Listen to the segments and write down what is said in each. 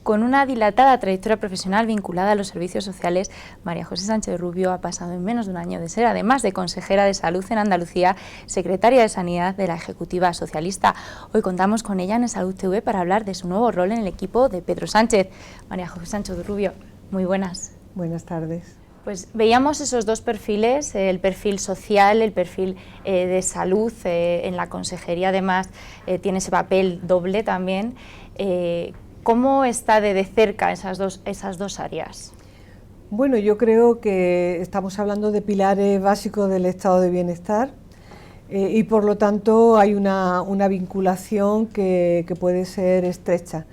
Con una dilatada trayectoria profesional vinculada a los servicios sociales, María José Sánchez Rubio ha pasado en menos de un año de ser, además de consejera de Salud en Andalucía, secretaria de Sanidad de la Ejecutiva Socialista. Hoy contamos con ella en Salud TV para hablar de su nuevo rol en el equipo de Pedro Sánchez. María José Sánchez Rubio, muy buenas. Buenas tardes. Pues veíamos esos dos perfiles, el perfil social, el perfil de salud, en la consejería además tiene ese papel doble también. ¿Cómo está de cerca esas dos áreas? Bueno, yo creo que estamos hablando de pilares básicos del estado de bienestar y por lo tanto hay una vinculación que puede ser estrecha.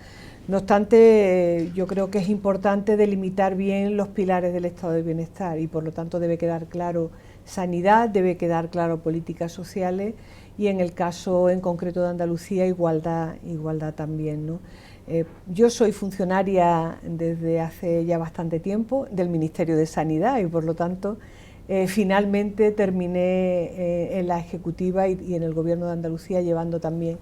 No obstante, yo creo que es importante delimitar bien los pilares del estado de bienestar y por lo tanto debe quedar claro sanidad, debe quedar claro políticas sociales y en el caso en concreto de Andalucía igualdad también, ¿no? Yo soy funcionaria desde hace ya bastante tiempo del Ministerio de Sanidad y por lo tanto finalmente terminé en la Ejecutiva y en el Gobierno de Andalucía llevando también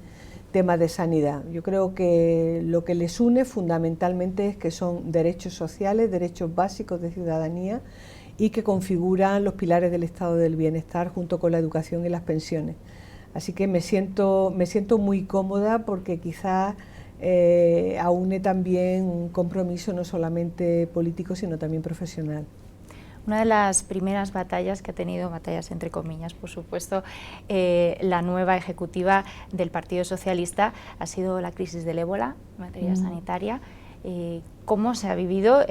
temas de sanidad. Yo creo que lo que les une fundamentalmente es que son derechos sociales, derechos básicos de ciudadanía y que configuran los pilares del estado del bienestar junto con la educación y las pensiones. Así que me siento muy cómoda porque quizás aúne también un compromiso no solamente político sino también profesional. Una de las primeras batallas que ha tenido, batallas entre comillas, por supuesto, la nueva ejecutiva del Partido Socialista ha sido la crisis del ébola en materia sanitaria. ¿Cómo se ha vivido?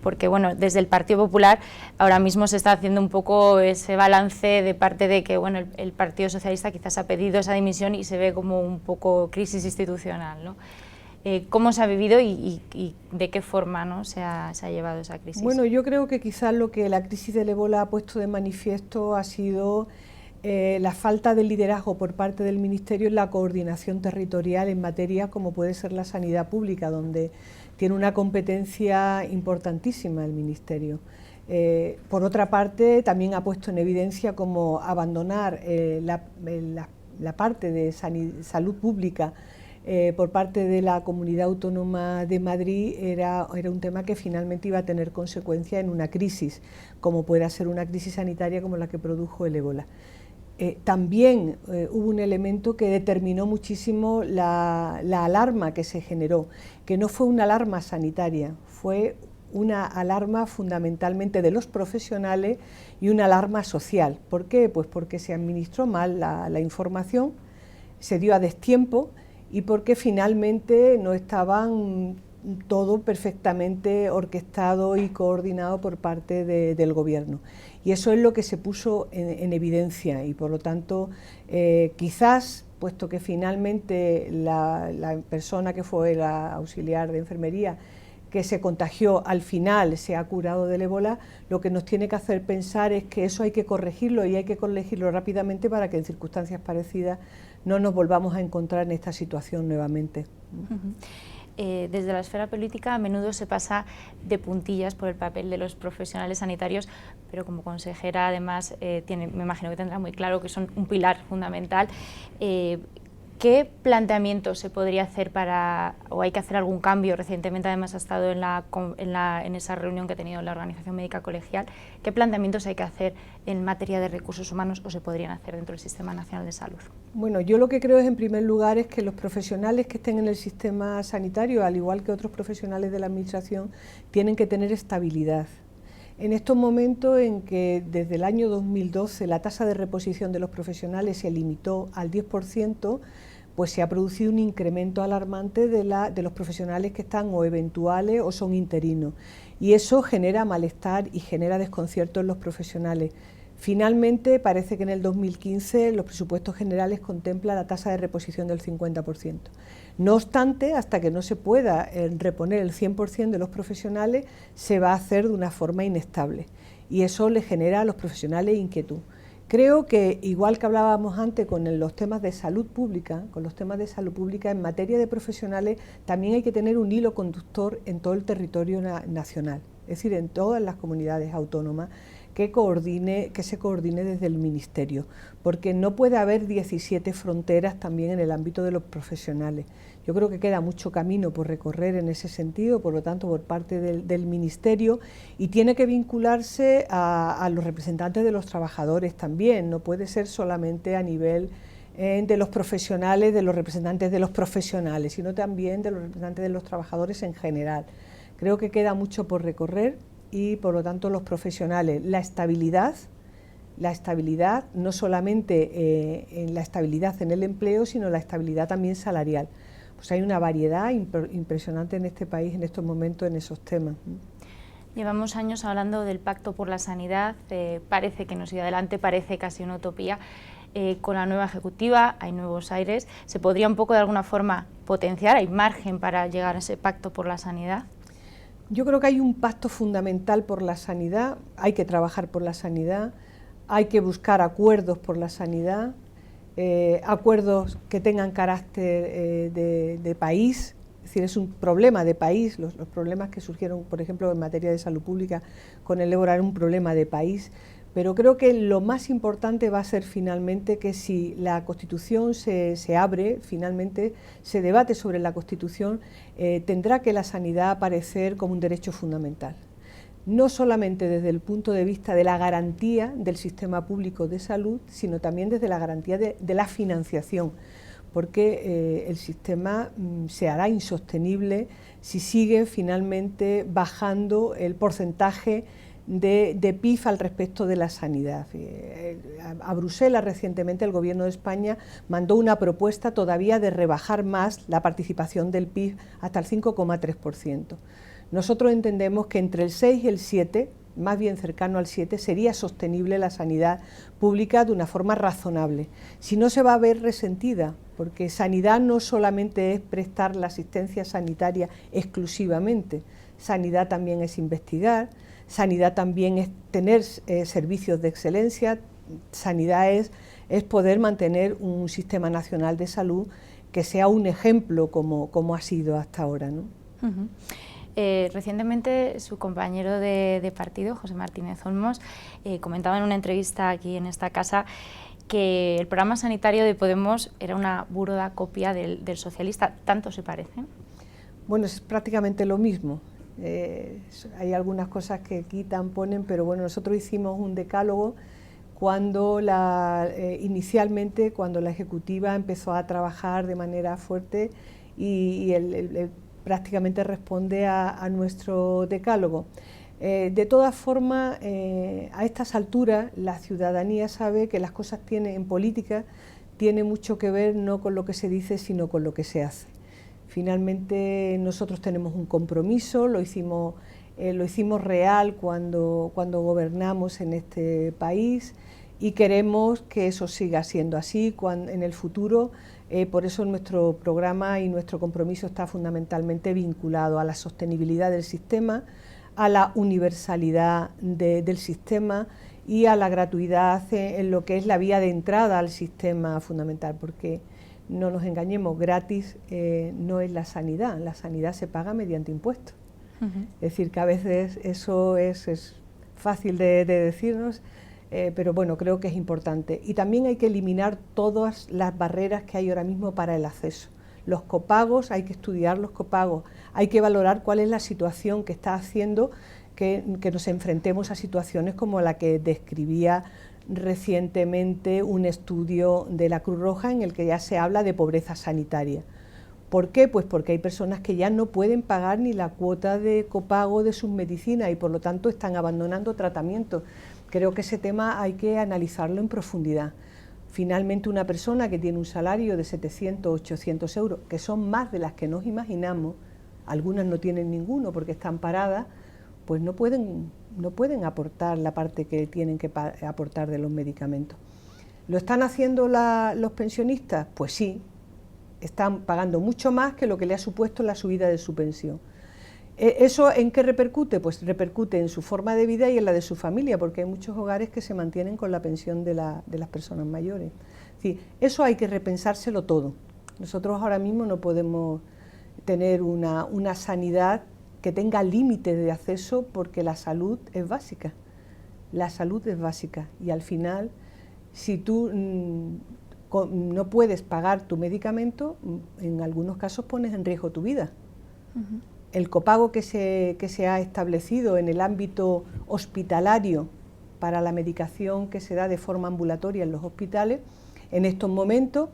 Porque bueno, desde el Partido Popular ahora mismo se está haciendo un poco ese balance de parte de que bueno, el Partido Socialista quizás ha pedido esa dimisión y se ve como un poco crisis institucional, ¿no? ¿Cómo se ha vivido y de qué forma, ¿no?, se ha llevado esa crisis? Bueno, yo creo que quizás lo que la crisis del ébola ha puesto de manifiesto ha sido la falta de liderazgo por parte del Ministerio en la coordinación territorial en materias como puede ser la sanidad pública, donde tiene una competencia importantísima el Ministerio. Por otra parte, también ha puesto en evidencia cómo abandonar la parte de salud pública por parte de la Comunidad Autónoma de Madrid era un tema que finalmente iba a tener consecuencia en una crisis, como pueda ser una crisis sanitaria como la que produjo el ébola. También hubo un elemento que determinó muchísimo la alarma que se generó, que no fue una alarma sanitaria, fue una alarma fundamentalmente de los profesionales y una alarma social. ¿Por qué? Pues porque se administró mal la información, se dio a destiempo y porque finalmente no estaban todo perfectamente orquestado y coordinado por parte del gobierno. Y eso es lo que se puso en evidencia y por lo tanto quizás, puesto que finalmente la persona que fue la auxiliar de enfermería que se contagió al final se ha curado del ébola, lo que nos tiene que hacer pensar es que eso hay que corregirlo y hay que corregirlo rápidamente para que en circunstancias parecidas no nos volvamos a encontrar en esta situación nuevamente. Desde la esfera política a menudo se pasa de puntillas por el papel de los profesionales sanitarios, pero como consejera además me imagino que tendrá muy claro que son un pilar fundamental. ¿Qué planteamiento se podría hacer o hay que hacer algún cambio? Recientemente además ha estado en esa reunión que ha tenido la Organización Médica Colegial. ¿Qué planteamientos hay que hacer en materia de recursos humanos o se podrían hacer dentro del Sistema Nacional de Salud? Bueno, yo lo que creo es en primer lugar es que los profesionales que estén en el sistema sanitario, al igual que otros profesionales de la administración, tienen que tener estabilidad. En estos momentos en que desde el año 2012 la tasa de reposición de los profesionales se limitó al 10%, pues se ha producido un incremento alarmante de los profesionales que están o eventuales o son interinos. Y eso genera malestar y genera desconcierto en los profesionales. Finalmente, parece que en el 2015 los presupuestos generales contemplan la tasa de reposición del 50%. No obstante, hasta que no se pueda reponer el 100% de los profesionales, se va a hacer de una forma inestable. Y eso le genera a los profesionales inquietud. Creo que, igual que hablábamos antes con los temas de salud pública, en materia de profesionales también hay que tener un hilo conductor en todo el territorio nacional, es decir, en todas las comunidades autónomas, que se coordine desde el Ministerio, porque no puede haber 17 fronteras también en el ámbito de los profesionales. Yo creo que queda mucho camino por recorrer en ese sentido, por lo tanto, por parte del Ministerio, y tiene que vincularse a los representantes de los trabajadores también, no puede ser solamente a nivel de los profesionales, de los representantes de los profesionales, sino también de los representantes de los trabajadores en general. Creo que queda mucho por recorrer y, por lo tanto, los profesionales, la estabilidad, no solamente en la estabilidad en el empleo, sino la estabilidad también salarial. Pues hay una variedad impresionante en este país en estos momentos en esos temas. Llevamos años hablando del Pacto por la Sanidad, parece que no sigue adelante, parece casi una utopía. Con la nueva ejecutiva hay nuevos aires. ¿Se podría un poco de alguna forma potenciar? ¿Hay margen para llegar a ese pacto por la sanidad? Yo creo que hay un pacto fundamental por la sanidad, hay que trabajar por la sanidad, hay que buscar acuerdos por la sanidad, acuerdos que tengan carácter de país, es decir, es un problema de país, los problemas que surgieron, por ejemplo, en materia de salud pública con el ébola, era un problema de país. Pero creo que lo más importante va a ser finalmente que si la Constitución se abre, finalmente se debate sobre la Constitución, tendrá que la sanidad aparecer como un derecho fundamental. No solamente desde el punto de vista de la garantía del sistema público de salud, sino también desde la garantía de la financiación, porque el sistema se hará insostenible si sigue finalmente bajando el porcentaje de PIB al respecto de la sanidad. A Bruselas recientemente el Gobierno de España mandó una propuesta todavía de rebajar más la participación del PIB hasta el 5,3%. Nosotros entendemos que entre el 6 y el 7, más bien cercano al 7, sería sostenible la sanidad pública de una forma razonable. Si no, se va a ver resentida, porque sanidad no solamente es prestar la asistencia sanitaria exclusivamente, sanidad también es investigar, sanidad también es tener servicios de excelencia, sanidad es poder mantener un sistema nacional de salud que sea un ejemplo como ha sido hasta ahora, ¿no? Recientemente su compañero de partido, José Martínez Olmos, comentaba en una entrevista aquí en esta casa que el programa sanitario de Podemos era una burda copia del socialista. ¿Tanto se parecen? Bueno, es prácticamente lo mismo. Hay algunas cosas que quitan, ponen, pero bueno, nosotros hicimos un decálogo cuando inicialmente cuando la Ejecutiva empezó a trabajar de manera fuerte y prácticamente responde a nuestro decálogo. De todas formas, a estas alturas la ciudadanía sabe que las cosas en política tiene mucho que ver no con lo que se dice, sino con lo que se hace. Finalmente nosotros tenemos un compromiso, lo hicimos real cuando gobernamos en este país y queremos que eso siga siendo así en el futuro. Por eso nuestro programa y nuestro compromiso está fundamentalmente vinculado a la sostenibilidad del sistema, a la universalidad del sistema y a la gratuidad en lo que es la vía de entrada al sistema fundamental, porque no nos engañemos, gratis no es la sanidad se paga mediante impuestos. Es decir, que a veces eso es fácil de decirnos, pero bueno, creo que es importante. Y también hay que eliminar todas las barreras que hay ahora mismo para el acceso. Los copagos, hay que estudiar los copagos, hay que valorar cuál es la situación que está haciendo que nos enfrentemos a situaciones como la que describía recientemente un estudio de la Cruz Roja en el que ya se habla de pobreza sanitaria. ¿Por qué? Pues porque hay personas que ya no pueden pagar ni la cuota de copago de sus medicinas y por lo tanto están abandonando tratamientos. Creo que ese tema hay que analizarlo en profundidad. Finalmente, una persona que tiene un salario de 700, 800 euros, que son más de las que nos imaginamos, algunas no tienen ninguno porque están paradas, pues no pueden aportar la parte que tienen que aportar de los medicamentos. ¿Lo están haciendo los pensionistas? Pues sí, están pagando mucho más que lo que le ha supuesto la subida de su pensión. ¿Eso en qué repercute? Pues repercute en su forma de vida y en la de su familia, porque hay muchos hogares que se mantienen con la pensión de las personas mayores. Sí, eso hay que repensárselo todo. Nosotros ahora mismo no podemos tener una sanidad que tenga límites de acceso porque la salud es básica. La salud es básica y al final, si tú no puedes pagar tu medicamento, en algunos casos pones en riesgo tu vida. El copago que se ha establecido en el ámbito hospitalario para la medicación que se da de forma ambulatoria en los hospitales, en estos momentos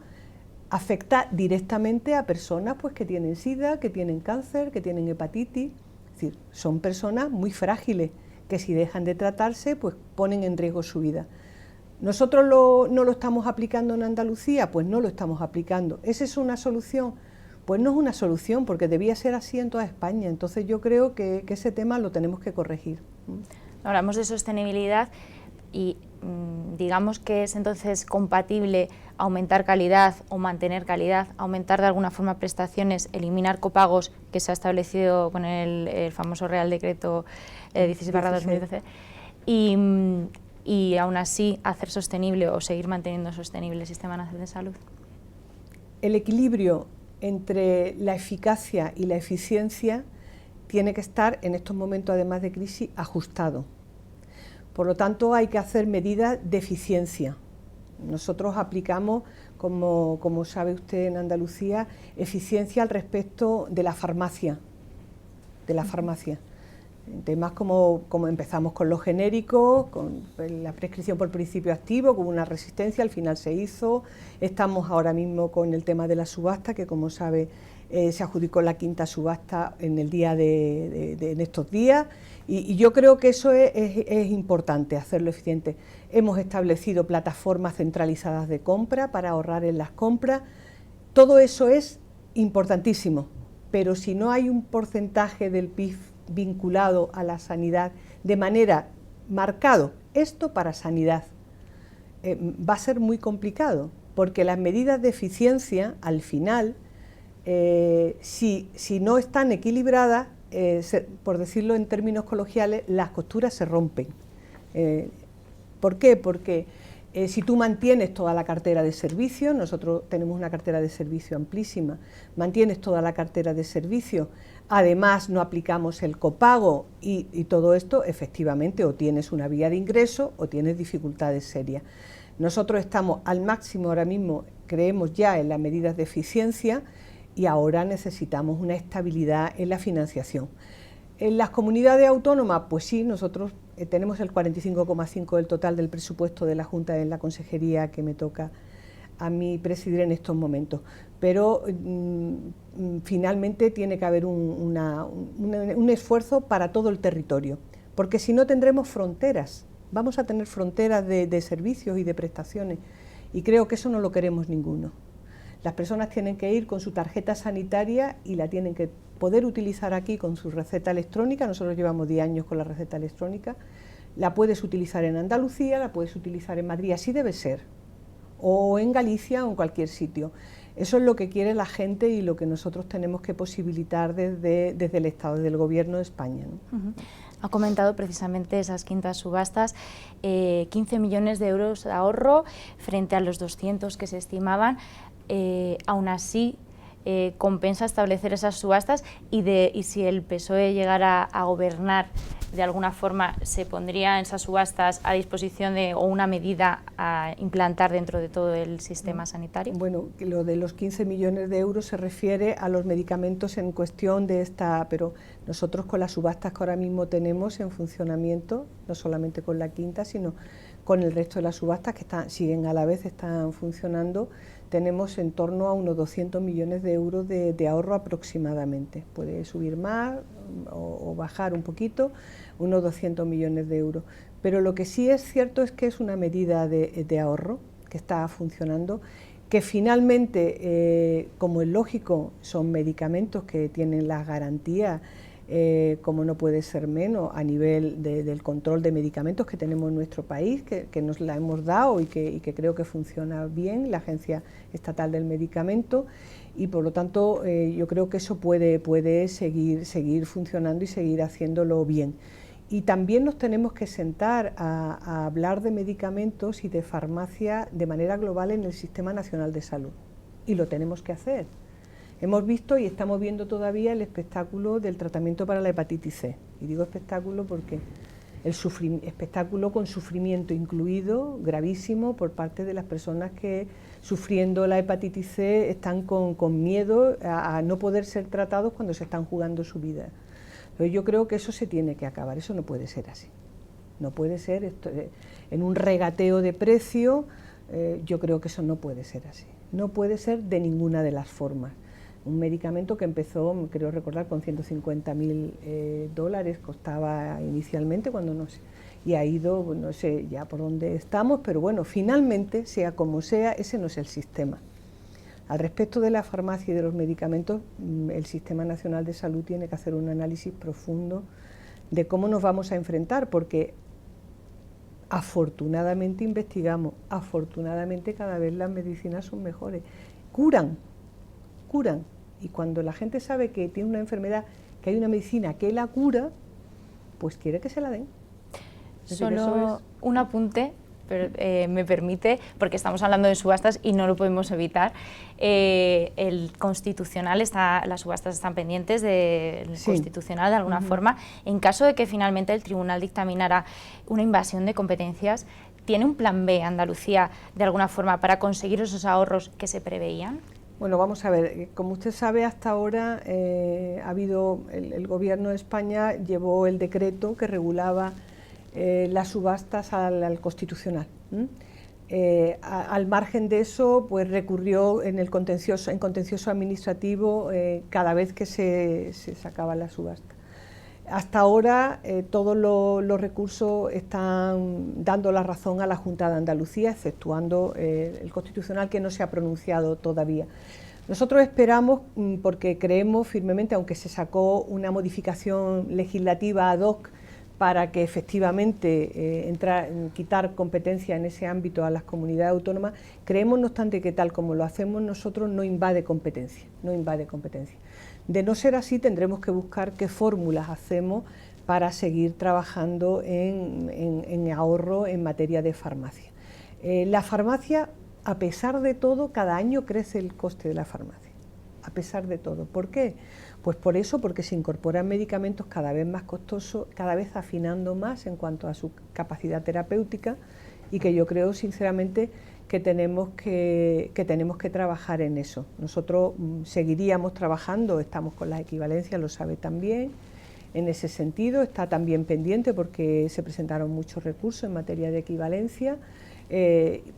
afecta directamente a personas pues, que tienen SIDA, que tienen cáncer, que tienen hepatitis. Es decir, son personas muy frágiles que si dejan de tratarse pues ponen en riesgo su vida. ¿Nosotros no lo estamos aplicando en Andalucía? Pues no lo estamos aplicando. ¿Esa es una solución? Pues no es una solución, porque debía ser así en toda España. Entonces yo creo que ese tema lo tenemos que corregir. Hablamos de sostenibilidad y digamos que es entonces compatible aumentar calidad o mantener calidad, aumentar de alguna forma prestaciones, eliminar copagos, que se ha establecido con el famoso Real Decreto 16/2012, y aún así hacer sostenible o seguir manteniendo sostenible el Sistema Nacional de Salud. El equilibrio entre la eficacia y la eficiencia tiene que estar en estos momentos, además de crisis, ajustado. Por lo tanto, hay que hacer medidas de eficiencia. Nosotros aplicamos, como sabe usted en Andalucía, eficiencia al respecto de la farmacia. Temas como empezamos con los genéricos, con la prescripción por principio activo, con una resistencia, al final se hizo. Estamos ahora mismo con el tema de la subasta, que como sabe se adjudicó la 5ª subasta en el día en estos días, y yo creo que eso es importante, hacerlo eficiente. Hemos establecido plataformas centralizadas de compra para ahorrar en las compras. Todo eso es importantísimo, pero si no hay un porcentaje del PIB vinculado a la sanidad de manera marcado, esto para sanidad, va a ser muy complicado, porque las medidas de eficiencia, al final, si no están equilibradas, por decirlo en términos coloquiales, las costuras se rompen. ¿Por qué? Porque si tú mantienes toda la cartera de servicios, nosotros tenemos una cartera de servicio amplísima, mantienes toda la cartera de servicios, además no aplicamos el copago y todo esto, efectivamente, o tienes una vía de ingreso o tienes dificultades serias. Nosotros estamos al máximo ahora mismo, creemos ya en las medidas de eficiencia, y ahora necesitamos una estabilidad en la financiación. En las comunidades autónomas, pues sí, nosotros tenemos el 45,5% del total del presupuesto de la Junta en la consejería que me toca a mí presidir en estos momentos, pero finalmente tiene que haber un esfuerzo para todo el territorio, porque si no tendremos fronteras, vamos a tener fronteras de servicios y de prestaciones, y creo que eso no lo queremos ninguno. Las personas tienen que ir con su tarjeta sanitaria y la tienen que poder utilizar aquí con su receta electrónica. Nosotros llevamos 10 años con la receta electrónica. La puedes utilizar en Andalucía, la puedes utilizar en Madrid, así debe ser, o en Galicia o en cualquier sitio. Eso es lo que quiere la gente y lo que nosotros tenemos que posibilitar desde el Estado, desde el Gobierno de España, ¿no? Ha comentado precisamente esas 5.ª subastas, 15 millones de euros de ahorro frente a los 200 que se estimaban. Aún así, compensa establecer esas subastas y si el PSOE llegara a gobernar, de alguna forma se pondría en esas subastas a disposición o una medida a implantar dentro de todo el sistema sanitario. Bueno, lo de los 15 millones de euros se refiere a los medicamentos en cuestión de pero nosotros con las subastas que ahora mismo tenemos en funcionamiento, no solamente con la 5ª, sino con el resto de las subastas que siguen a la vez, están funcionando, tenemos en torno a unos 200 millones de euros de ahorro aproximadamente. Puede subir más o bajar un poquito, unos 200 millones de euros. Pero lo que sí es cierto es que es una medida de ahorro que está funcionando, que finalmente, como es lógico, son medicamentos que tienen las garantías, como no puede ser menos, a nivel del control de medicamentos que tenemos en nuestro país, que nos la hemos dado y que creo que funciona bien, la Agencia Estatal del Medicamento, y por lo tanto yo creo que eso puede seguir funcionando y seguir haciéndolo bien. Y también nos tenemos que sentar a hablar de medicamentos y de farmacia de manera global en el Sistema Nacional de Salud, y lo tenemos que hacer. Hemos visto y estamos viendo todavía el espectáculo del tratamiento para la hepatitis C. Y digo espectáculo porque espectáculo con sufrimiento incluido, gravísimo, por parte de las personas que, sufriendo la hepatitis C, están con miedo a no poder ser tratados cuando se están jugando su vida. Entonces yo creo que eso se tiene que acabar, eso no puede ser así. No puede ser esto, en un regateo de precio, yo creo que eso no puede ser así. No puede ser de ninguna de las formas. Un medicamento que empezó, creo recordar, con $150.000 costaba inicialmente, cuando no sé, y ha ido, no sé ya por dónde estamos, pero bueno, finalmente, sea como sea, ese no es el sistema. Al respecto de la farmacia y de los medicamentos, el Sistema Nacional de Salud tiene que hacer un análisis profundo de cómo nos vamos a enfrentar, porque afortunadamente investigamos, afortunadamente cada vez las medicinas son mejores, curan, y cuando la gente sabe que tiene una enfermedad, que hay una medicina que la cura, pues quiere que se la den. Solo un apunte, pero, me permite, porque estamos hablando de subastas y no lo podemos evitar. El Constitucional, las subastas están pendientes del Constitucional de alguna forma. En caso de que finalmente el Tribunal dictaminara una invasión de competencias, ¿tiene un plan B Andalucía de alguna forma para conseguir esos ahorros que se preveían? Bueno, vamos a ver, como usted sabe, hasta ahora ha habido, el Gobierno de España llevó el decreto que regulaba las subastas al Constitucional. Al margen de eso, pues recurrió en contencioso administrativo cada vez que se sacaba la subasta. Hasta ahora todos los recursos están dando la razón a la Junta de Andalucía, exceptuando el Constitucional, que no se ha pronunciado todavía. Nosotros esperamos, porque creemos firmemente, aunque se sacó una modificación legislativa ad hoc para que efectivamente quitar competencia en ese ámbito a las comunidades autónomas, creemos no obstante que tal como lo hacemos nosotros no invade competencia, De no ser así, tendremos que buscar qué fórmulas hacemos para seguir trabajando en ahorro en materia de farmacia. La farmacia, a pesar de todo, cada año crece el coste de la farmacia, a pesar de todo. ¿Por qué? Pues por eso, porque se incorporan medicamentos cada vez más costosos, cada vez afinando más en cuanto a su capacidad terapéutica, y que yo creo sinceramente que tenemos que trabajar en eso. Nosotros seguiríamos trabajando, estamos con las equivalencias, lo sabe también, en ese sentido, está también pendiente porque se presentaron muchos recursos en materia de equivalencia.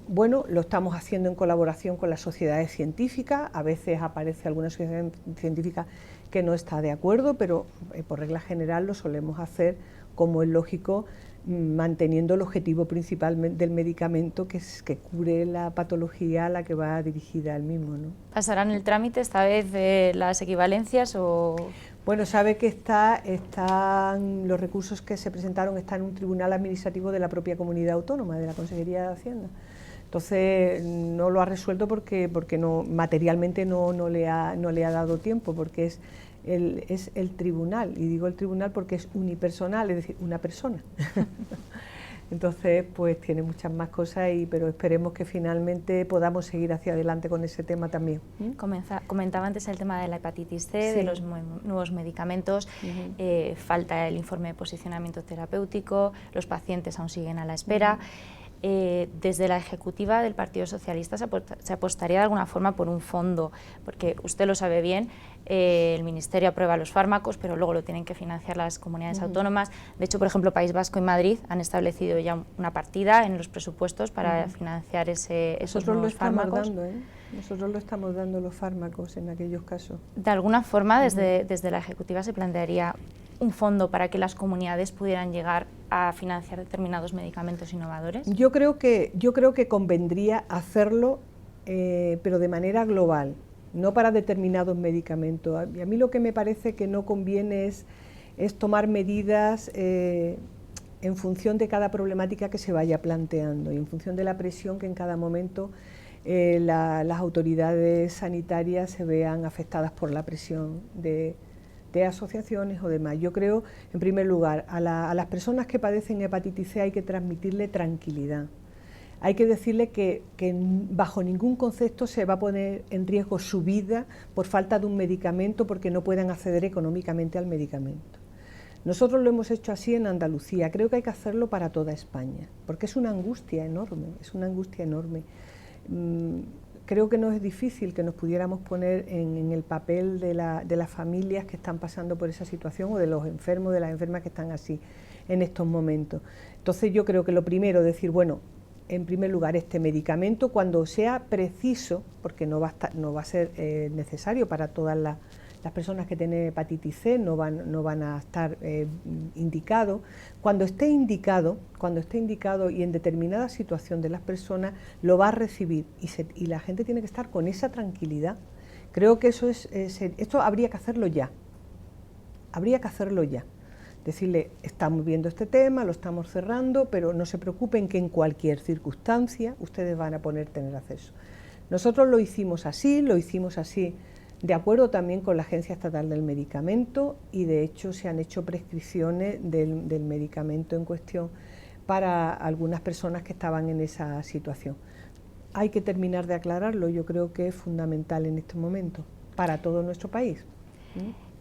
Bueno, lo estamos haciendo en colaboración con las sociedades científicas, a veces aparece alguna sociedad científica que no está de acuerdo, pero por regla general lo solemos hacer, como es lógico, manteniendo el objetivo principal del medicamento, que es que cure la patología a la que va dirigida el mismo, ¿no? ¿Pasarán el trámite esta vez de las equivalencias o...? Bueno, sabe que están los recursos que se presentaron están en un tribunal administrativo de la propia comunidad autónoma, de la Consejería de Hacienda. Entonces no lo ha resuelto porque no, materialmente no le ha dado tiempo, porque es el tribunal, y digo el tribunal porque es unipersonal, es decir, una persona. Entonces, pues tiene muchas más cosas, pero esperemos que finalmente podamos seguir hacia adelante con ese tema también. Comentaba antes el tema de la hepatitis C, sí, de los nuevos medicamentos, falta el informe de posicionamiento terapéutico, los pacientes aún siguen a la espera. Desde la ejecutiva del Partido Socialista se apostaría de alguna forma por un fondo, porque usted lo sabe bien, el Ministerio aprueba los fármacos, pero luego lo tienen que financiar las comunidades autónomas. De hecho, por ejemplo, País Vasco y Madrid han establecido ya una partida en los presupuestos para financiar esos nuevos fármacos. Nosotros lo estamos dando los fármacos en aquellos casos. De alguna forma, desde la ejecutiva se plantearía un fondo para que las comunidades pudieran llegar a financiar determinados medicamentos innovadores. Yo creo que convendría hacerlo, pero de manera global, no para determinados medicamentos. A mí lo que me parece que no conviene es tomar medidas en función de cada problemática que se vaya planteando y en función de la presión que en cada momento las autoridades sanitarias se vean afectadas por la presión de asociaciones o demás. Yo creo, en primer lugar, a las personas que padecen hepatitis C hay que transmitirle tranquilidad. Hay que decirle que bajo ningún concepto se va a poner en riesgo su vida por falta de un medicamento, porque no puedan acceder económicamente al medicamento. Nosotros lo hemos hecho así en Andalucía, creo que hay que hacerlo para toda España, porque es una angustia enorme, es una angustia enorme. Creo que no es difícil que nos pudiéramos poner en el papel de las familias que están pasando por esa situación o de los enfermos, de las enfermas que están así en estos momentos. Entonces yo creo que lo primero es decir, bueno, en primer lugar este medicamento cuando sea preciso, porque no va a ser necesario para todas las personas que tienen hepatitis C, no van a estar indicados. Cuando esté indicado y en determinada situación de las personas lo va a recibir y la gente tiene que estar con esa tranquilidad. Creo que esto habría que hacerlo ya, decirle, estamos viendo este tema, lo estamos cerrando, pero no se preocupen que en cualquier circunstancia ustedes van a poder tener acceso. Nosotros lo hicimos así de acuerdo también con la Agencia Estatal del Medicamento y de hecho se han hecho prescripciones del medicamento en cuestión para algunas personas que estaban en esa situación. Hay que terminar de aclararlo, yo creo que es fundamental en este momento para todo nuestro país.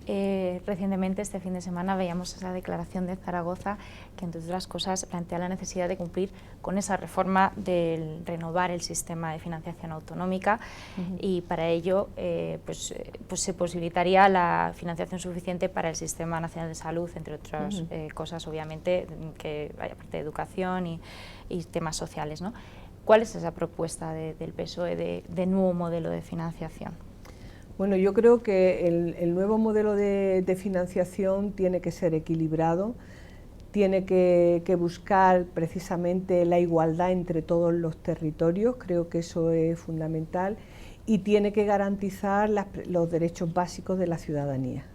Recientemente, este fin de semana, veíamos esa declaración de Zaragoza que, entre otras cosas, plantea la necesidad de cumplir con esa reforma del renovar el sistema de financiación autonómica y para ello pues se posibilitaría la financiación suficiente para el Sistema Nacional de Salud, entre otras cosas, obviamente, que vaya parte de educación y temas sociales, ¿no? ¿Cuál es esa propuesta del PSOE de nuevo modelo de financiación? Bueno, yo creo que el nuevo modelo de financiación tiene que ser equilibrado, tiene que buscar precisamente la igualdad entre todos los territorios, creo que eso es fundamental, y tiene que garantizar los derechos básicos de la ciudadanía.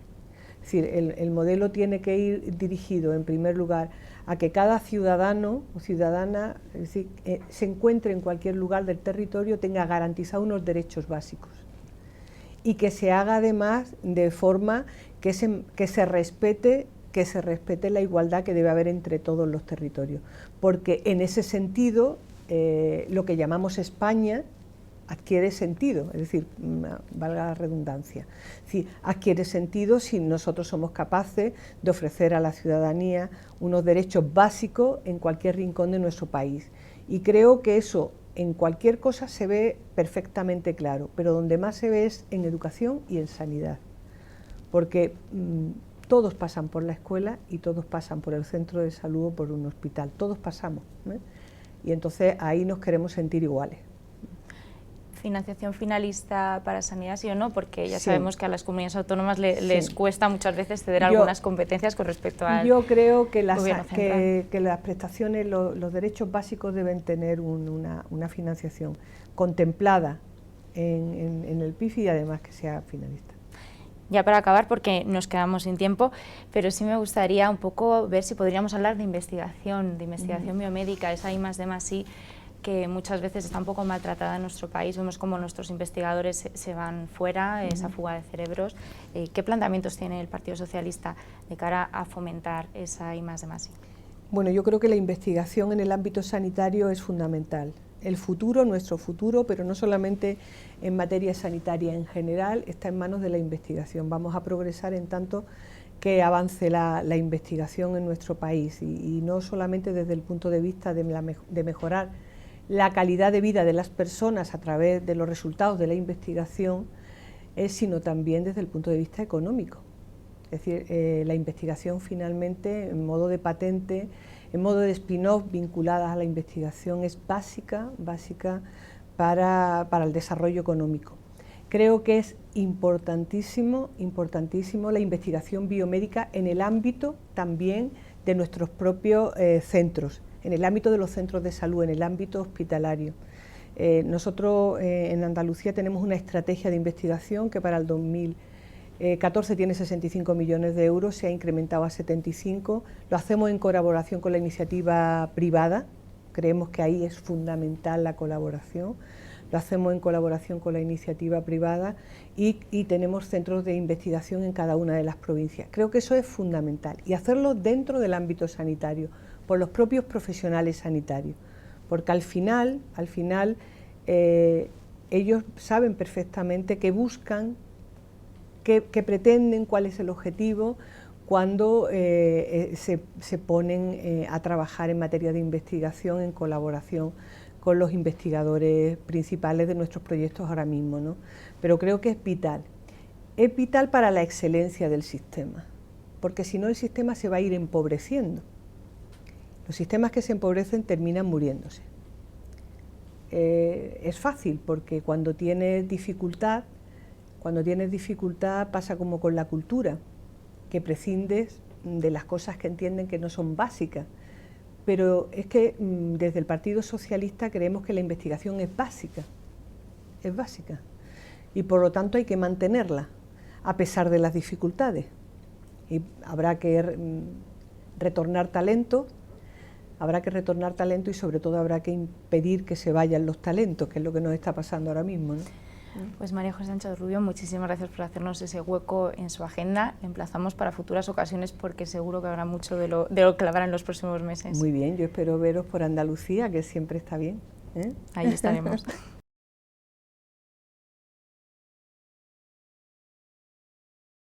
Es decir, el modelo tiene que ir dirigido, en primer lugar, a que cada ciudadano o ciudadana se encuentre en cualquier lugar del territorio, tenga garantizados unos derechos básicos. Y que se haga además de forma que se respete la igualdad que debe haber entre todos los territorios, porque en ese sentido lo que llamamos España adquiere sentido, es decir, valga la redundancia, adquiere sentido si nosotros somos capaces de ofrecer a la ciudadanía unos derechos básicos en cualquier rincón de nuestro país. Y creo que eso en cualquier cosa se ve perfectamente claro, pero donde más se ve es en educación y en sanidad, porque todos pasan por la escuela y todos pasan por el centro de salud o por un hospital, todos pasamos, y entonces ahí nos queremos sentir iguales. ¿Financiación finalista para sanidad, sí o no? Porque ya sabemos que a las comunidades autónomas les cuesta muchas veces ceder algunas competencias con respecto al Yo creo que que las prestaciones, los derechos básicos deben tener una financiación contemplada en el PIF y además que sea finalista. Ya para acabar, porque nos quedamos sin tiempo, pero sí me gustaría un poco ver si podríamos hablar de investigación biomédica, esa I+D+I, que muchas veces está un poco maltratada en nuestro país. Vemos cómo nuestros investigadores se van fuera, esa fuga de cerebros. ¿Qué planteamientos tiene el Partido Socialista de cara a fomentar esa I+D+I? Bueno, yo creo que la investigación en el ámbito sanitario es fundamental. El futuro, nuestro futuro, pero no solamente en materia sanitaria en general, está en manos de la investigación. Vamos a progresar en tanto que avance la investigación en nuestro país y no solamente desde el punto de vista de mejorar la calidad de vida de las personas a través de los resultados de la investigación, sino también desde el punto de vista económico. Es decir, la investigación finalmente, en modo de patente, en modo de spin-off vinculadas a la investigación, es básica para el desarrollo económico. Creo que es importantísimo la investigación biomédica en el ámbito también de nuestros propios centros, en el ámbito de los centros de salud, en el ámbito hospitalario. Nosotros en Andalucía tenemos una estrategia de investigación que para el 2014 tiene 65 millones de euros, se ha incrementado a 75, lo hacemos en colaboración con la iniciativa privada, creemos que ahí es fundamental la colaboración, lo hacemos en colaboración con la iniciativa privada y tenemos centros de investigación en cada una de las provincias. Creo que eso es fundamental y hacerlo dentro del ámbito sanitario, por los propios profesionales sanitarios, porque al final ellos saben perfectamente qué buscan, qué pretenden, cuál es el objetivo, cuando se ponen a trabajar en materia de investigación en colaboración con los investigadores principales de nuestros proyectos ahora mismo, ¿no? Pero creo que es vital para la excelencia del sistema, porque si no el sistema se va a ir empobreciendo. Los sistemas que se empobrecen terminan muriéndose. Es fácil, porque cuando tienes dificultad pasa como con la cultura, que prescindes de las cosas que entienden que no son básicas. Pero es que desde el Partido Socialista creemos que la investigación es básica, y por lo tanto hay que mantenerla a pesar de las dificultades. Y habrá que retornar talento y sobre todo habrá que impedir que se vayan los talentos, que es lo que nos está pasando ahora mismo, ¿no? Pues María José Sánchez Rubio, muchísimas gracias por hacernos ese hueco en su agenda. Le emplazamos para futuras ocasiones porque seguro que habrá mucho de lo que hablar en los próximos meses. Muy bien, yo espero veros por Andalucía, que siempre está bien, ¿eh? Ahí estaremos.